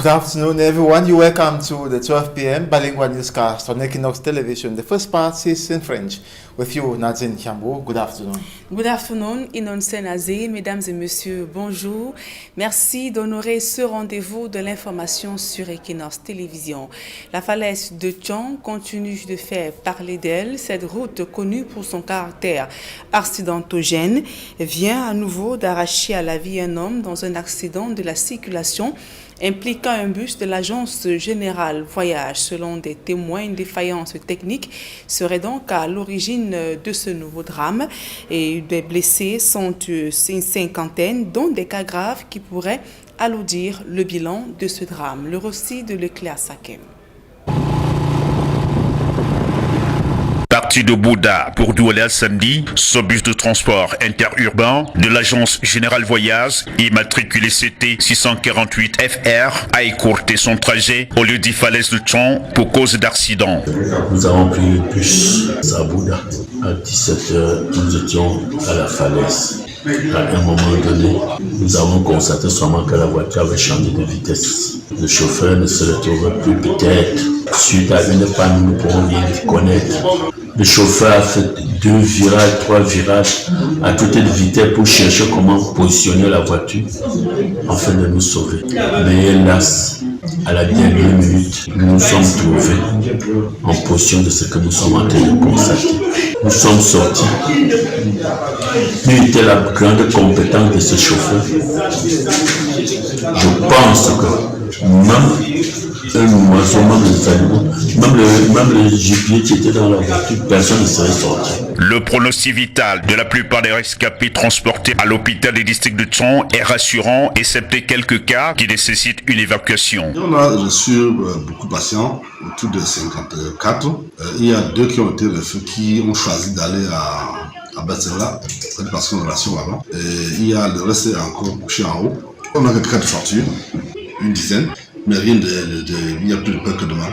Good afternoon, everyone. You're welcome to the 12 p.m. bilingual newscast on Equinox Television. The first part is in French. With you, Nadine Kiambo. Good afternoon. Good afternoon, Inonse Nazé, mesdames et messieurs, bonjour. Merci d'honorer ce rendez-vous de l'information sur Equinox Télévision. La falaise de Tchon continue de faire parler d'elle. Cette route, connue pour son caractère accidentogène, vient à nouveau d'arracher à la vie un homme dans un accident de la circulation impliquant un bus de l'Agence Générale Voyage. Selon des témoins, une défaillance technique serait donc à l'origine de ce nouveau drame. Et des blessés sont une cinquantaine, dont des cas graves qui pourraient alourdir le bilan de ce drame. Le récit de Leclerc Sakem. Parti de Bouddha pour Douala samedi, ce bus de transport interurbain de l'Agence Générale Voyage, immatriculé CT 648 FR, a écourté son trajet au lieu des falaises de Tchon pour cause d'accident. Nous avons pris le bus à Bouddha. À 17h, nous étions à la falaise. À un moment donné, nous avons constaté seulement que la voiture avait changé de vitesse. Le chauffeur ne se retrouvait plus peut-être. Suite à une panne, nous pourrons bien connaître. Le chauffeur a fait 2 virages, 3 virages à toute vitesse pour chercher comment positionner la voiture afin de nous sauver. Mais hélas, à la dernière minute, nous nous sommes trouvés en position de ce que nous sommes en train de constater. Nous sommes sortis. Nous était la grande compétence de ce chauffeur. Je pense que même un oiseau, même les animaux, même les gibiers qui étaient dans la voiture, personne ne serait sorti. Le pronostic vital de la plupart des rescapés transportés à l'hôpital des districts de Tchon est rassurant, excepté quelques cas qui nécessitent une évacuation. On a reçu beaucoup de patients, autour de 54. Il y a 2 qui ont été refaits, qui ont choisi d'aller à Betsela, parce qu'on a une relation là-bas. Il y a le reste encore couché en haut. On a quelques cas de fracture, une dizaine. Mais rien il n'y a plus de peur que de mal.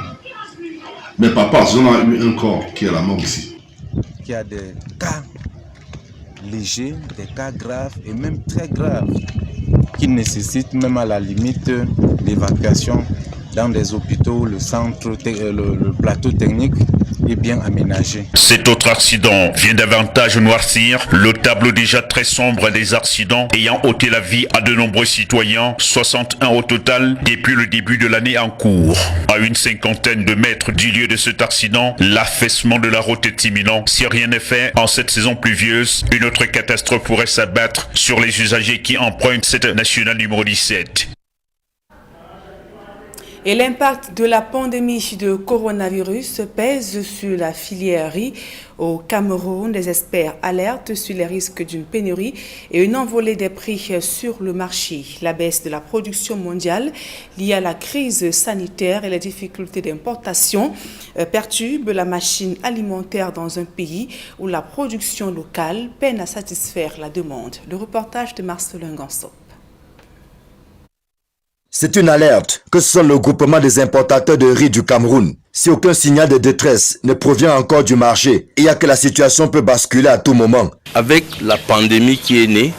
Mais par contre, on a eu un corps qui est à la mort ici. Il y a des cas légers, des cas graves et même très graves qui nécessitent même à la limite l'évacuation dans des hôpitaux, le centre, le plateau technique est bien aménagé. Cet autre accident vient davantage noircir le tableau déjà très sombre des accidents ayant ôté la vie à de nombreux citoyens, 61 au total depuis le début de l'année en cours. À une cinquantaine de mètres du lieu de cet accident, l'affaissement de la route est imminent. Si rien n'est fait en cette saison pluvieuse, une autre catastrophe pourrait s'abattre sur les usagers qui empruntent cette nationale numéro 17. Et l'impact de la pandémie de coronavirus pèse sur la filière riz au Cameroun. Des experts alertent sur les risques d'une pénurie et une envolée des prix sur le marché. La baisse de la production mondiale liée à la crise sanitaire et les difficultés d'importation perturbent la machine alimentaire dans un pays où la production locale peine à satisfaire la demande. Le reportage de Marcelin Gansop. C'est une alerte que sonne le groupement des importateurs de riz du Cameroun. Si aucun signal de détresse ne provient encore du marché, il y a que la situation peut basculer à tout moment. Avec la pandémie qui est née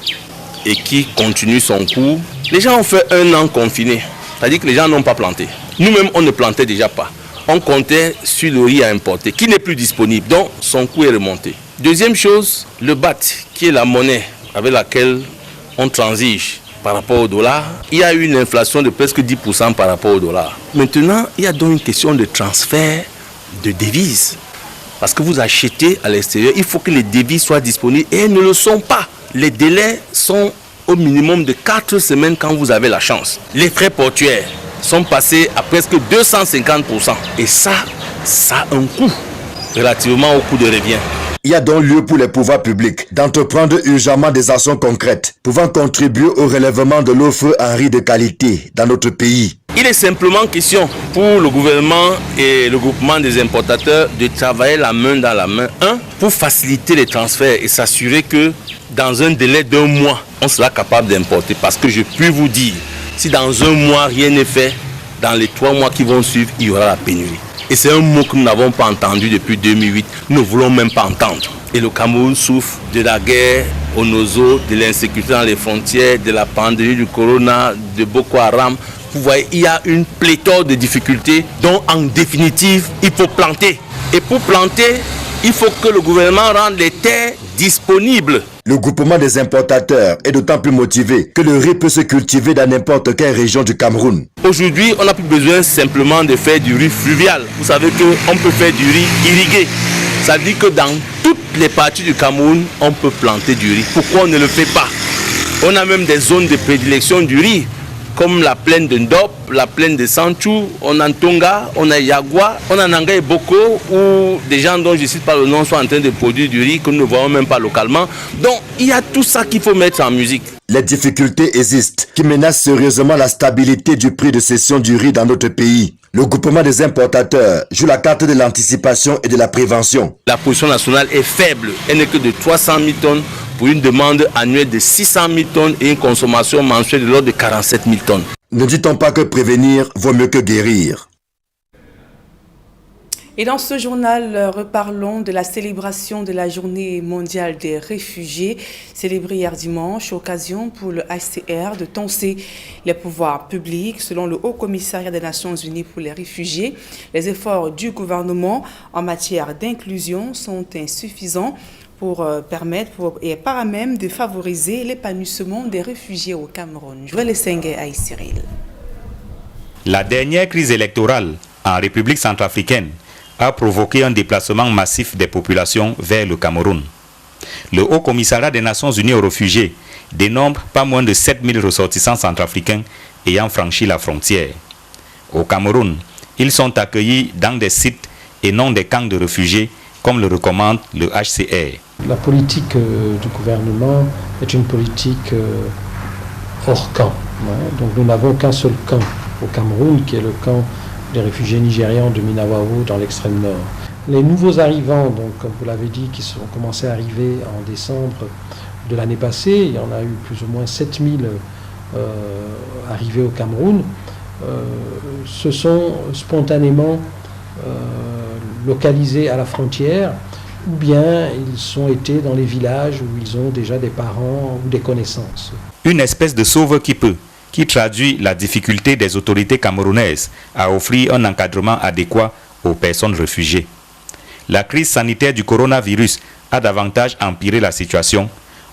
et qui continue son cours, les gens ont fait 1 an confinés. C'est-à-dire que les gens n'ont pas planté. Nous-mêmes, on ne plantait déjà pas. On comptait sur le riz à importer, qui n'est plus disponible, donc son coût est remonté. Deuxième chose, le BAT, qui est la monnaie avec laquelle on transige par rapport au dollar, il y a eu une inflation de presque 10% par rapport au dollar. Maintenant, il y a donc une question de transfert de devises. Parce que vous achetez à l'extérieur, il faut que les devises soient disponibles et elles ne le sont pas. Les délais sont au minimum de 4 semaines quand vous avez la chance. Les frais portuaires sont passés à presque 250%. Et ça a un coût relativement au coût de revient. Il y a donc lieu pour les pouvoirs publics d'entreprendre urgemment des actions concrètes pouvant contribuer au relèvement de l'offre en riz de qualité dans notre pays. Il est simplement question pour le gouvernement et le groupement des importateurs de travailler la main dans la main. Pour faciliter les transferts et s'assurer que dans un délai d'1 mois, on sera capable d'importer. Parce que je puis vous dire, si dans 1 mois rien n'est fait, dans les 3 mois qui vont suivre, il y aura la pénurie. Et c'est un mot que nous n'avons pas entendu depuis 2008. Nous ne voulons même pas entendre. Et le Cameroun souffre de la guerre au Nozo, de l'insécurité dans les frontières, de la pandémie du corona, de Boko Haram. vous voyez, il y a une pléthore de difficultés dont en définitive, il faut planter. Et pour planter, il faut que le gouvernement rende les terres disponibles. Le groupement des importateurs est d'autant plus motivé que le riz peut se cultiver dans n'importe quelle région du Cameroun. Aujourd'hui, on n'a plus besoin simplement de faire du riz fluvial. Vous savez qu'on peut faire du riz irrigué. Ça veut dire que dans toutes les parties du Cameroun, on peut planter du riz. Pourquoi on ne le fait pas? On a même des zones de prédilection du riz, comme la plaine de Ndop, la plaine de Sanchou, on a Tonga, on a Yagua, on a Nanga et Boko, où des gens dont je ne cite pas le nom sont en train de produire du riz que nous ne voyons même pas localement. Donc il y a tout ça qu'il faut mettre en musique. Les difficultés existent qui menacent sérieusement la stabilité du prix de cession du riz dans notre pays. Le groupement des importateurs joue la carte de l'anticipation et de la prévention. La production nationale est faible, elle n'est que de 300 000 tonnes pour une demande annuelle de 600 000 tonnes et une consommation mensuelle de l'ordre de 47 000 tonnes. Ne dit-on pas que prévenir vaut mieux que guérir? Et dans ce journal, reparlons de la célébration de la Journée mondiale des réfugiés, célébrée hier dimanche, occasion pour le HCR de tenser les pouvoirs publics. Selon le Haut Commissariat des Nations Unies pour les réfugiés, les efforts du gouvernement en matière d'inclusion sont insuffisants pour permettre et par même de favoriser l'épanouissement des réfugiés au Cameroun. Joël Essengé à Cyril. La dernière crise électorale en République centrafricaine a provoqué un déplacement massif des populations vers le Cameroun. Le Haut Commissariat des Nations Unies aux réfugiés dénombre pas moins de 7000 ressortissants centrafricains ayant franchi la frontière. Au Cameroun, ils sont accueillis dans des sites et non des camps de réfugiés, comme le recommande le HCR. La politique du gouvernement est une politique hors camp. Donc nous n'avons qu'un seul camp au Cameroun, qui est le camp des réfugiés nigérians de Minawao dans l'extrême nord. Les nouveaux arrivants, donc, comme vous l'avez dit, qui ont commencé à arriver en décembre de l'année passée, il y en a eu plus ou moins 7000 arrivés au Cameroun, se sont spontanément localisés à la frontière, ou bien ils ont été dans les villages où ils ont déjà des parents ou des connaissances. Une espèce de sauve qui peut, qui traduit la difficulté des autorités camerounaises à offrir un encadrement adéquat aux personnes réfugiées. La crise sanitaire du coronavirus a davantage empiré la situation,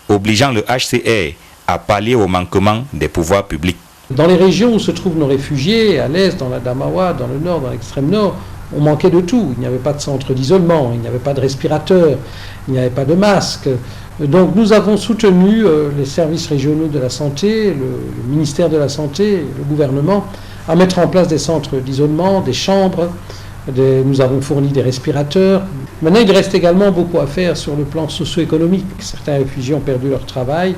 obligeant le HCR à pallier au manquement des pouvoirs publics. Dans les régions où se trouvent nos réfugiés, à l'est, dans la Damawa, dans le nord, dans l'extrême nord, on manquait de tout. Il n'y avait pas de centre d'isolement, il n'y avait pas de respirateur, il n'y avait pas de masque. Donc nous avons soutenu les services régionaux de la santé, le ministère de la Santé, le gouvernement, à mettre en place des centres d'isolement, des chambres. Nous avons fourni des respirateurs. Maintenant, il reste également beaucoup à faire sur le plan socio-économique. Certains réfugiés ont perdu leur travail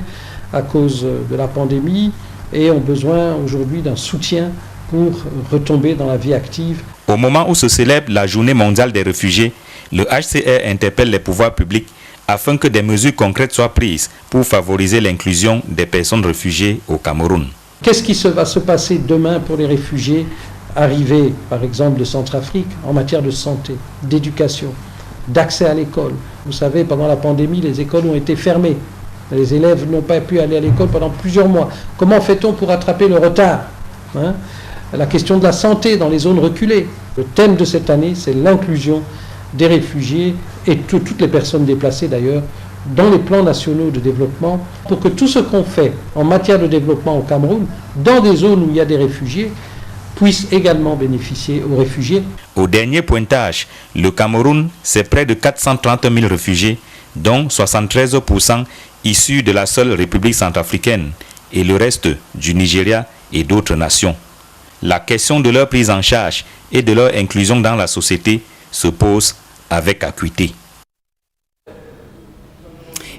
à cause de la pandémie et ont besoin aujourd'hui d'un soutien pour retomber dans la vie active. Au moment où se célèbre la Journée mondiale des réfugiés, le HCR interpelle les pouvoirs publics afin que des mesures concrètes soient prises pour favoriser l'inclusion des personnes réfugiées au Cameroun. Qu'est-ce qui va se passer demain pour les réfugiés arrivés, par exemple, de Centrafrique, en matière de santé, d'éducation, d'accès à l'école? Vous savez, pendant la pandémie, les écoles ont été fermées. Les élèves n'ont pas pu aller à l'école pendant plusieurs mois. Comment fait-on pour rattraper le retard? La question de la santé dans les zones reculées. Le thème de cette année, c'est l'inclusion des réfugiés et toutes les personnes déplacées d'ailleurs dans les plans nationaux de développement pour que tout ce qu'on fait en matière de développement au Cameroun, dans des zones où il y a des réfugiés, puisse également bénéficier aux réfugiés. Au dernier pointage, le Cameroun, c'est près de 430 000 réfugiés, dont 73% issus de la seule République centrafricaine et le reste du Nigeria et d'autres nations. La question de leur prise en charge et de leur inclusion dans la société se pose avec acuité.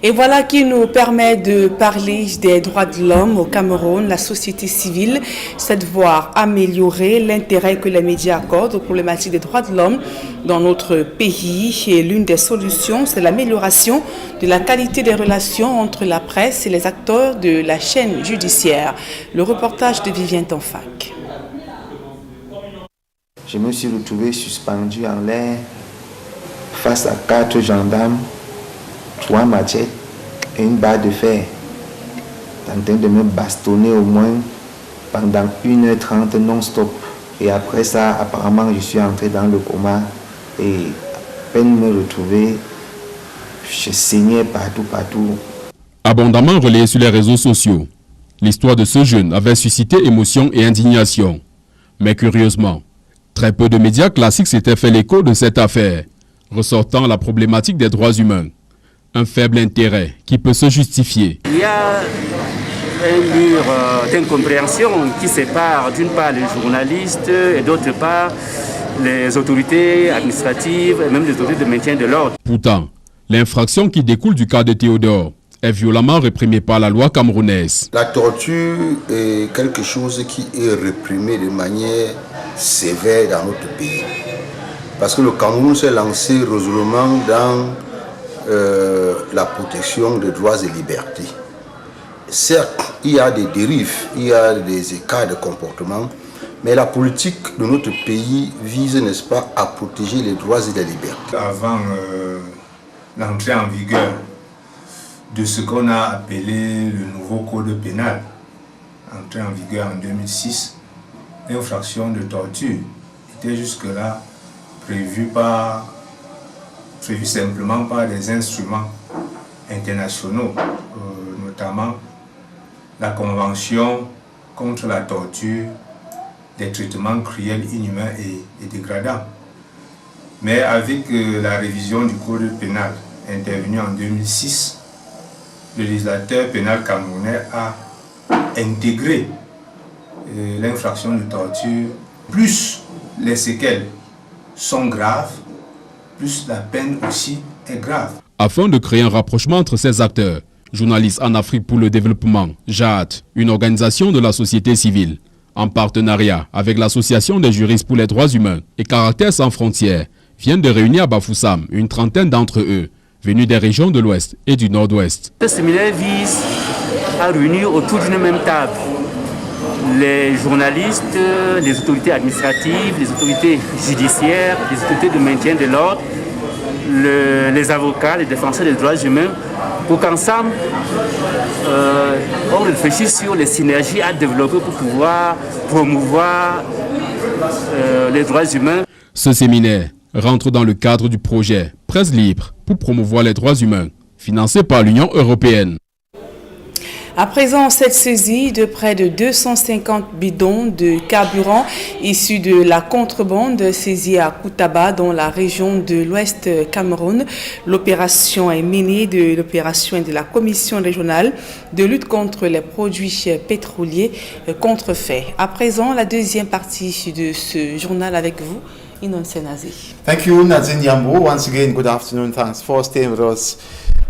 Et voilà qui nous permet de parler des droits de l'homme au Cameroun, la société civile, cette voie améliorer l'intérêt que les médias accordent aux problématiques des droits de l'homme dans notre pays. Et l'une des solutions, c'est l'amélioration de la qualité des relations entre la presse et les acteurs de la chaîne judiciaire. Le reportage de Vivien Tanfac. Je me suis retrouvé suspendu en l'air face à 4 gendarmes, 3 machettes et une barre de fer, en train de me bastonner au moins pendant 1h30 non-stop. Et après ça, apparemment, je suis entré dans le coma et à peine me retrouver, je saignais partout. Abondamment relayé sur les réseaux sociaux, l'histoire de ce jeune avait suscité émotion et indignation. Mais curieusement, très peu de médias classiques s'étaient fait l'écho de cette affaire, ressortant la problématique des droits humains. Un faible intérêt qui peut se justifier. Il y a un mur d'incompréhension qui sépare d'une part les journalistes et d'autre part les autorités administratives et même les autorités de maintien de l'ordre. Pourtant, l'infraction qui découle du cas de Théodore est violemment réprimée par la loi camerounaise. La torture est quelque chose qui est réprimé de manière sévère dans notre pays. Parce que le Cameroun s'est lancé résolument dans la protection des droits et libertés. Certes, il y a des dérives, il y a des écarts de comportement, mais la politique de notre pays vise, n'est-ce pas, à protéger les droits et les libertés. Avant l'entrée en vigueur de ce qu'on a appelé le nouveau code pénal, entré en vigueur en 2006, l'infraction de torture était jusque-là prévue simplement par des instruments internationaux, notamment la Convention contre la torture, des traitements cruels, inhumains et dégradants. Mais avec la révision du code pénal intervenue en 2006, le législateur pénal camerounais a intégré l'infraction de torture. Plus les séquelles sont graves, plus la peine aussi est grave. Afin de créer un rapprochement entre ces acteurs, Journalistes en Afrique pour le développement, JAD, une organisation de la société civile, en partenariat avec l'Association des juristes pour les droits humains et Caractères sans frontières, viennent de réunir à Bafoussam une trentaine d'entre eux, venus des régions de l'Ouest et du Nord-Ouest. Ce séminaire vise à réunir autour d'une même table les journalistes, les autorités administratives, les autorités judiciaires, les autorités de maintien de l'ordre, les avocats, les défenseurs des droits humains, pour qu'ensemble, on réfléchisse sur les synergies à développer pour pouvoir promouvoir les droits humains. Ce séminaire rentre dans le cadre du projet Presse libre pour promouvoir les droits humains, financé par l'Union européenne. À présent, cette saisie de près de 250 bidons de carburant issus de la contrebande saisie à Koutaba dans la région de l'Ouest Cameroun. L'opération est menée de l'opération de la Commission régionale de lutte contre les produits pétroliers contrefaits. À présent, la deuxième partie de ce journal avec vous, Inon Senazi. Thank you, Nadine Yambo. Once again, good afternoon. Thanks for staying with us.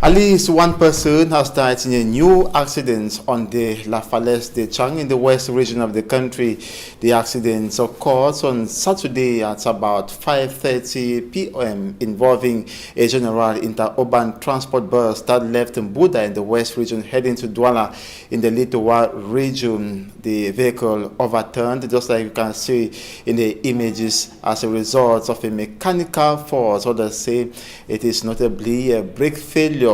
At least one person has died in a new accident on the La Falaise de Chang in the west region of the country. The accident occurred on Saturday at about 5:30 p.m. involving a general interurban transport bus that left Mbuda in the west region heading to Douala in the Litowa region. The vehicle overturned, just like you can see in the images, as a result of a mechanical fault. Others say it is notably a brake failure.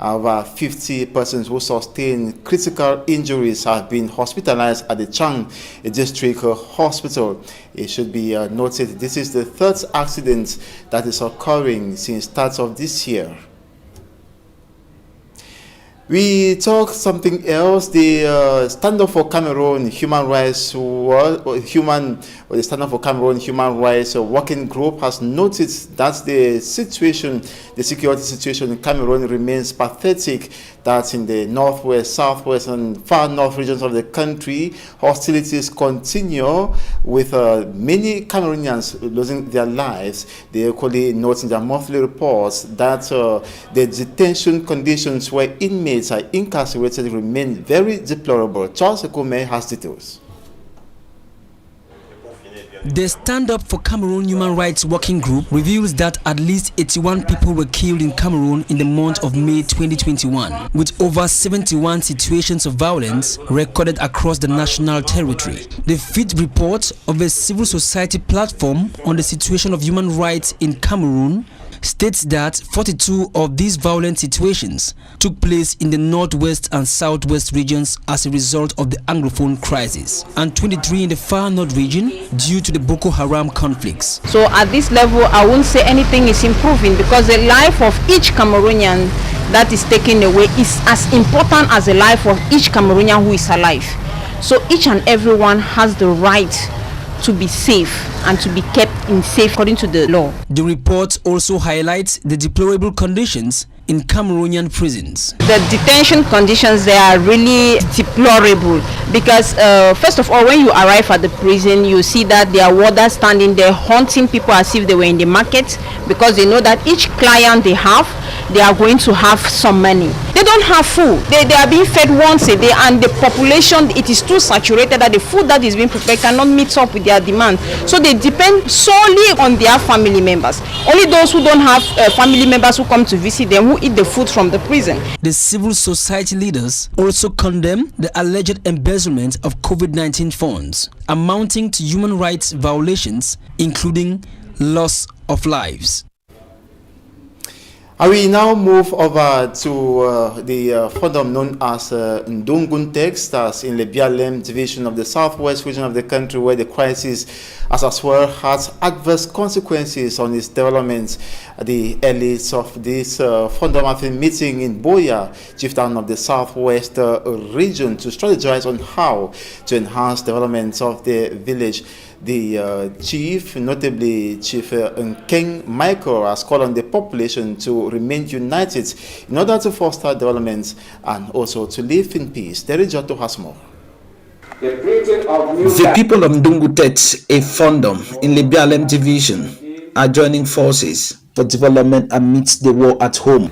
Over 50 persons who sustained critical injuries have been hospitalized at the Chang District Hospital. It should be noted this is the third accident that is occurring since the start of this year. We talk something else. The Stand Up for Cameroon Human Rights the Stand Up for Cameroon Human Rights Working Group has noted that the security situation in Cameroon remains pathetic. That in the northwest, southwest, and far north regions of the country, hostilities continue with many Cameroonians losing their lives. They equally note in their monthly reports that the detention conditions where inmates are incarcerated remain very deplorable. Charles Ekome has details. The Stand Up for Cameroon Human Rights Working Group reveals that at least 81 people were killed in Cameroon in the month of May 2021, with over 71 situations of violence recorded across the national territory. The fifth report of a civil society platform on the situation of human rights in Cameroon states that 42 of these violent situations took place in the northwest and southwest regions as a result of the Anglophone crisis, and 23 in the far north region due to the Boko Haram conflicts. So at this level, I won't say anything is improving, because the life of each Cameroonian that is taken away is as important as the life of each Cameroonian who is alive. So each and everyone has the right to be safe and to be kept in safe according to the law. The report also highlights the deplorable conditions in Cameroonian prisons. The detention conditions, they are really deplorable, because first of all, when you arrive at the prison, you see that there are warders standing there haunting people as if they were in the market, because they know that each client they have, they are going to have some money. They don't have food. They are being fed once a day, and the population, it is too saturated that the food that is being prepared cannot meet up with their demand. So they depend solely on their family members. Only those who don't have family members who come to visit them, who eat the food from the prison. The civil society leaders also condemn the alleged embezzlement of COVID-19 funds, amounting to human rights violations, including loss of lives. I will now move over to the fondom known as Ndungun Text, that's in the Bialem division of the southwest region of the country, where the crisis as well has adverse consequences on its development. The elites of this fondom have been meeting in Boya, chieftain of the southwest region, to strategize on how to enhance development of the village. The chief, notably Chief Nkeng Michael, has called on the population to remain united in order to foster development and also to live in peace. Derijato has more. The people of Ndungutet, a fondom in the Bialem division, are joining forces for development amidst the war at home.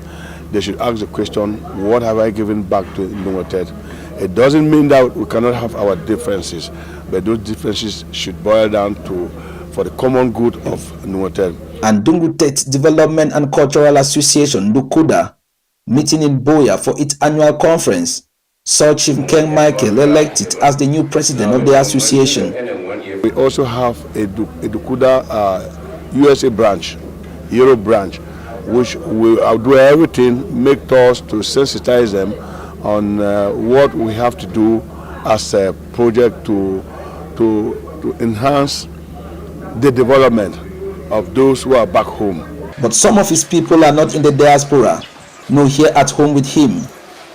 They should ask the question, what have I given back to Ndungutet? It doesn't mean that we cannot have our differences, but those differences should boil down to for the common good of Ndungutet. And Ndungutet Development and Cultural Association, Ndukuda, meeting in Boya for its annual conference, saw Chief Nkeng Michael elected as the new president of the association. We also have a Ndukuda USA branch, Europe branch, which will do everything, make tours to sensitize them on what we have to do as a project to enhance the development of those who are back home. But some of his people are not in the diaspora, nor here at home with him,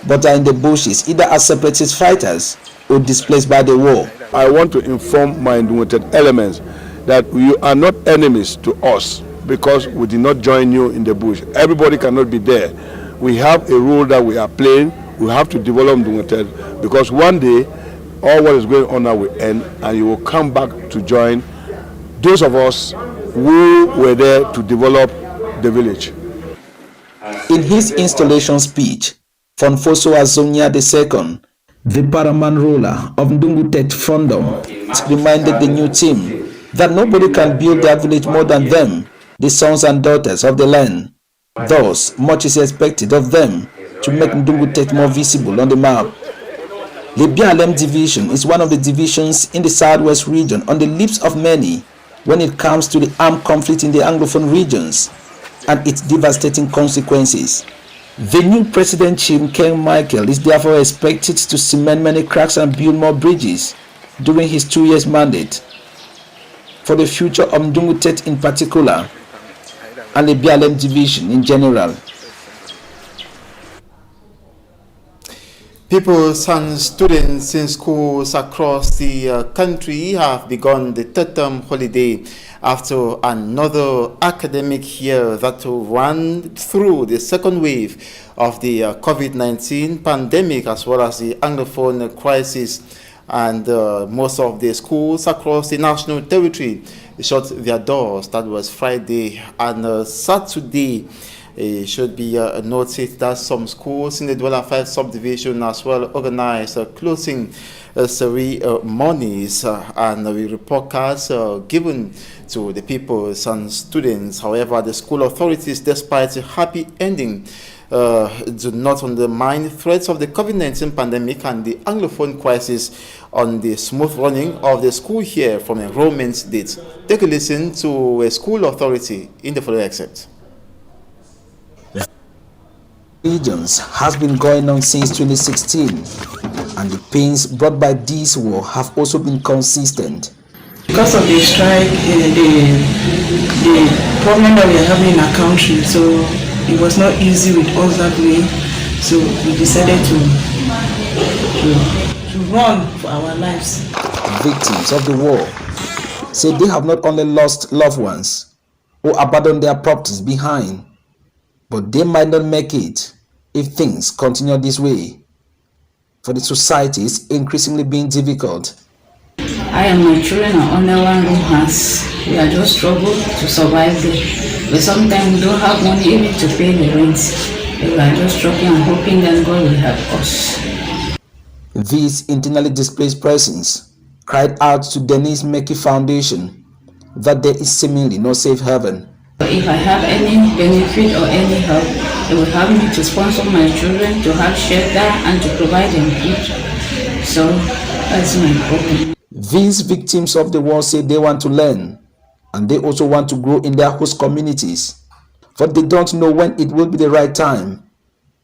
but are in the bushes, either as separatist fighters or displaced by the war. I want to inform my Ndungutet elements that you are not enemies to us because we did not join you in the bush. Everybody cannot be there. We have a role that we are playing. We have to develop Ndungutet, because one day all what is going on now will end and you will come back to join those of us who were there to develop the village. In his installation speech, Fonfoso Azonia II, the paramount ruler of Ndungutet Fondom, reminded the new team that nobody can build their village more than them, the sons and daughters of the land. Thus, much is expected of them to make Ndungutet more visible on the map. The Bialem division is one of the divisions in the southwest region on the lips of many when it comes to the armed conflict in the Anglophone regions and its devastating consequences. The new President Chief Nkeng Michael is therefore expected to cement many cracks and build more bridges during his 2 years mandate for the future of Ndungutet in particular and the Bialem division in general. Pupils and students in schools across the country have begun the third-term holiday after another academic year that will run through the second wave of the COVID-19 pandemic as well as the Anglophone crisis. And most of the schools across the national territory shut their doors. That was Friday and Saturday. It should be noted that some schools in the Douala 5 subdivision as well organized closing ceremonies and report cards given to the pupils and students. However, the school authorities, despite a happy ending, do not undermine threats of the COVID-19 pandemic and the Anglophone crisis on the smooth running of the school year from enrollment dates. Take a listen to a school authority in the following excerpt. Regions has been going on since 2016, and the pains brought by this war have also been consistent. Because of the strike, the problem that we are having in our country, so it was not easy with us that way. So we decided to run for our lives. Victims of the war say they have not only lost loved ones or abandoned their properties behind, but they might not make it if things continue this way. For the society is increasingly being difficult. I and my children are under one room house. We are just struggling to survive there. But sometimes we don't have money even to pay the rent. We are just struggling and hoping that God will help us. These internally displaced persons cried out to Denise Meki Foundation that there is seemingly no safe haven. If I have any benefit or any help, they will help me to sponsor my children, to have shelter and to provide them food. So that's my problem. These victims of the war say they want to learn and they also want to grow in their host communities, but they don't know when it will be the right time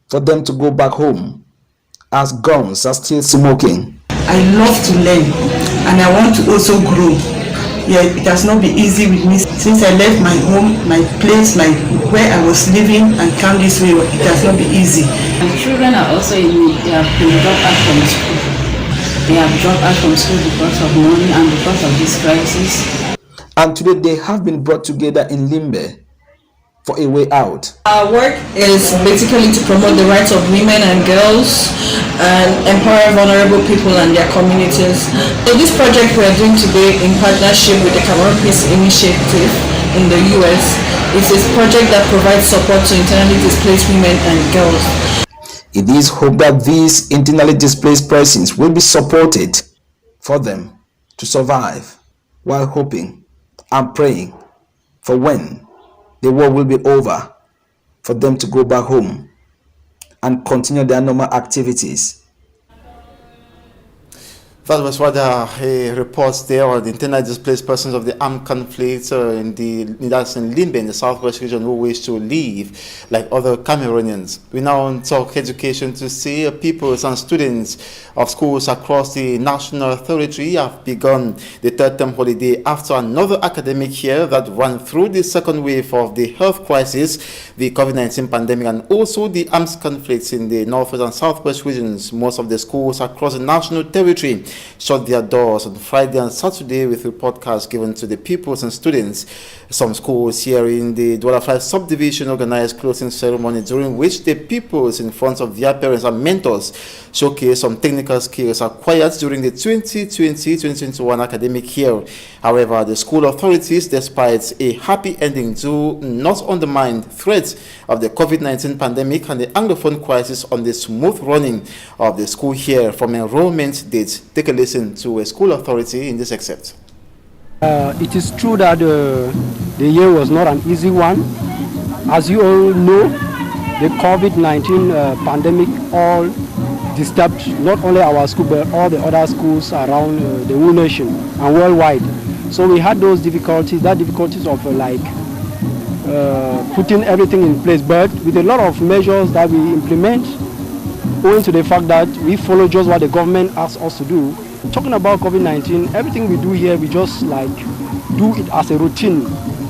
for them to go back home as guns are still smoking. I love to learn and I want to also grow. Yeah, it has not been easy with me since I left my home, my place, where I was living and come this way. It has not been easy. My children are also in need. They have been dropped out from school. They have dropped out from school because of money and because of this crisis. And today they have been brought together in Limbe for a way out. Our work is basically to promote the rights of women and girls and empower vulnerable people and their communities. So this project we are doing today in partnership with the Cameroon Peace Initiative in the US is a project that provides support to internally displaced women and girls. It is hoped that these internally displaced persons will be supported for them to survive while hoping and praying for when the war will be over, for them to go back home and continue their normal activities. That was what reports there on the internally displaced persons of the armed conflict that's in Limbe in the southwest region who wish to leave like other Cameroonians. We now talk education to see pupils and students of schools across the national territory have begun the third term holiday after another academic year that ran through the second wave of the health crisis, the COVID-19 pandemic, and also the armed conflicts in the northwest and southwest regions. Most of the schools across the national territory shut their doors on Friday and Saturday with report cards given to the pupils and students. Some schools here in the Douala 5 subdivision organized closing ceremony during which the pupils in front of their parents and mentors showcased some technical skills acquired during the 2020-2021 academic year. However, the school authorities, despite a happy ending, do not undermine threats of the COVID-19 pandemic and the Anglophone crisis on the smooth running of the school year from enrollment dates. Take a listen to a school authority in this excerpt. It is true that the year was not an easy one. As you all know, the COVID-19 pandemic all disturbed not only our school but all the other schools around the whole nation and worldwide. So we had those difficulties, of putting everything in place, but with a lot of measures that we implement, owing to the fact that we follow just what the government asks us to do. Talking about COVID-19, everything we do here, we just do it as a routine.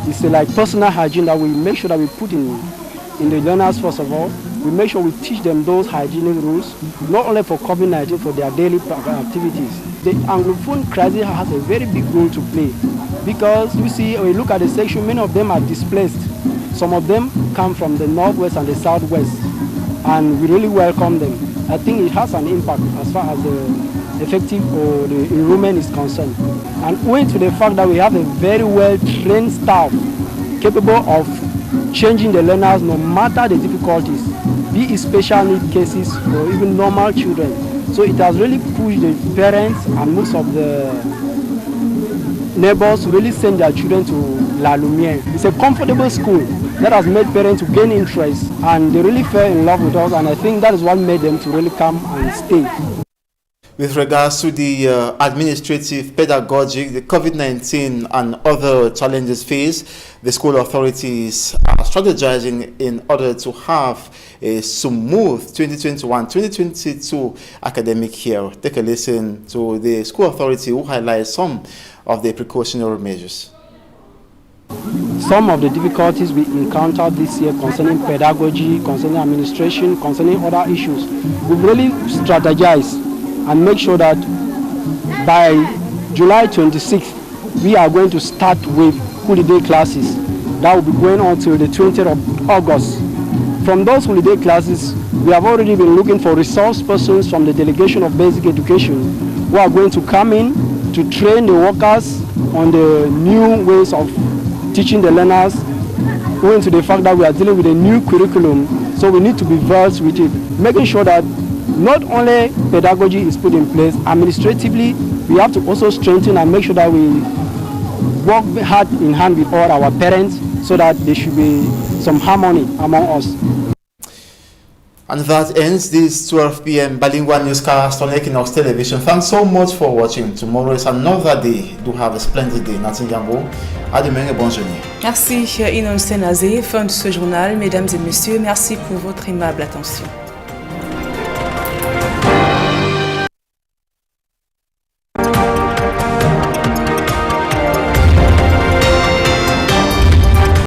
It's personal hygiene that we make sure that we put in the learners first of all. We make sure we teach them those hygienic rules, not only for COVID-19, for their daily activities. The Anglophone crisis has a very big role to play because you see, when you look at the section, many of them are displaced. Some of them come from the northwest and the southwest, and we really welcome them. I think it has an impact as far as the effective or the enrollment is concerned. And owing to the fact that we have a very well-trained staff capable of changing the learners no matter the difficulties, be it special need cases or even normal children. So it has really pushed the parents and most of the neighbors to really send their children to La Lumiere. It's a comfortable school that has made parents to gain interest, and they really fell in love with us, and I think that is what made them to really come and stay. With regards to the administrative, pedagogic, the COVID-19 and other challenges faced, the school authorities are strategizing in order to have a smooth 2021-2022 academic year. Take a listen to the school authority who highlights some of the precautionary measures. Some of the difficulties we encountered this year concerning pedagogy, concerning administration, concerning other issues, we've really strategized and make sure that by July 26th, we are going to start with holiday classes. That will be going on till the 20th of August. From those holiday classes, we have already been looking for resource persons from the Delegation of Basic Education who are going to come in to train the workers on the new ways of teaching the learners, owing to the fact that we are dealing with a new curriculum, so we need to be versed with it, making sure that not only pedagogy is put in place, administratively, we have to also strengthen and make sure that we work hand in hand with all our parents so that there should be some harmony among us. And that ends this 12 p.m. bilingual newscast on Equinox Television. Thanks so much for watching. Tomorrow is another day. Do have a splendid day. Nathan Gambo. À demain et bonne journée. Merci Innocent Azé. Fin de ce journal. Mesdames et messieurs, merci pour votre aimable attention.